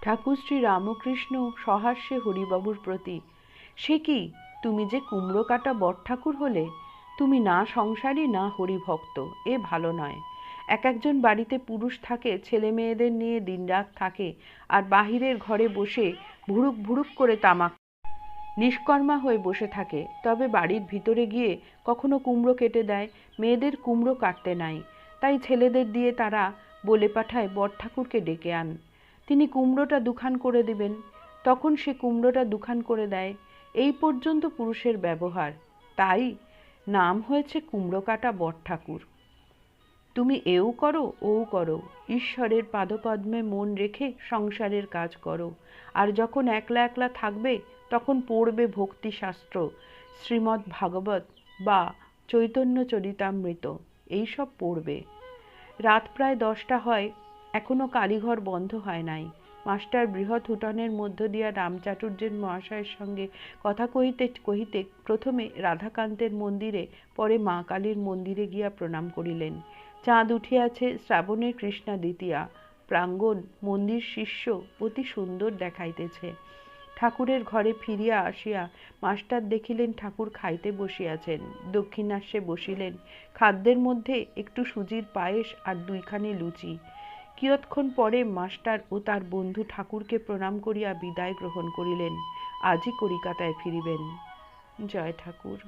ঠাকুর শ্রী রামকৃষ্ণ সহাস্যে হরিবাবুর প্রতি, সে কি, তুমি যে কুমড়ো কাটা বটঠাকুর হলে? তুমি না সংসারী না হরিভক্ত, এ ভালো নয়। এক একজন বাড়িতে পুরুষ থাকে, ছেলে মেয়েদের নিয়ে দিনরাত থাকে, আর বাহিরের ঘরে বসে ভুরুক ভুরুক করে তামাক নিষ্কর্মা হয়ে বসে থাকে, তবে বাড়ির ভিতরে গিয়ে কখনো কুমড়ো কেটে দেয়। মেয়েদের কুমড়ো কাটতে নাই, তাই ছেলেদের দিয়ে তারা বলে পাঠায় বটঠাকুরকে ডেকে আন, তিনি কুমড়োটা দুখান করে দিবেন। তখন সে কুমড়োটা দুখান করে দেয়। এই পর্যন্ত পুরুষের ব্যবহার, তাই নাম হয়েছে কুমড়ো কাটা বটঠাকুর। তুমি এও করো ওও করো, ঈশ্বরের পাদপদ্মে মন রেখে সংসারের কাজ করো। আর যখন একলা একলা থাকবে, তখন পড়বে ভক্তিশাস্ত্র, শ্রীমদ্ ভাগবত বা চৈতন্য চরিতামৃত, এইসব পড়বে। রাত প্রায় 10টা হয়, এখনো কালীঘর বন্ধ হয় নাই। মাস্টার বৃহৎ উঠোনের মধ্য দিয়া রামচাটুর্যের মহাশয়ের সঙ্গে কথা কহিতে কহিতে প্রথমে রাধাকান্তের মন্দিরে, পরে মা কালীর মন্দিরে গিয়া প্রণাম করিলেন। চাঁদ উঠিয়াছে, শ্রাবণের কৃষ্ণা দ্বিতীয়া, প্রাঙ্গণ মন্দির শিষ্য অতি সুন্দর দেখাইতেছে। ঠাকুরের ঘরে ফিরিয়া আসিয়া মাস্টার দেখিলেন ঠাকুর খাইতে বসিয়াছেন। দক্ষিণাস্যে বসিলেন। খাদ্যের মধ্যে একটু সুজির পায়েস আর 2খানি লুচি। কিয়ৎক্ষণ পরে মাস্টার ও তার বন্ধু ঠাকুরকে প্রণাম করিয়া বিদায় গ্রহণ করিলেন। আজই কলিকাতায় ফিরিবেন। জয় ঠাকুর।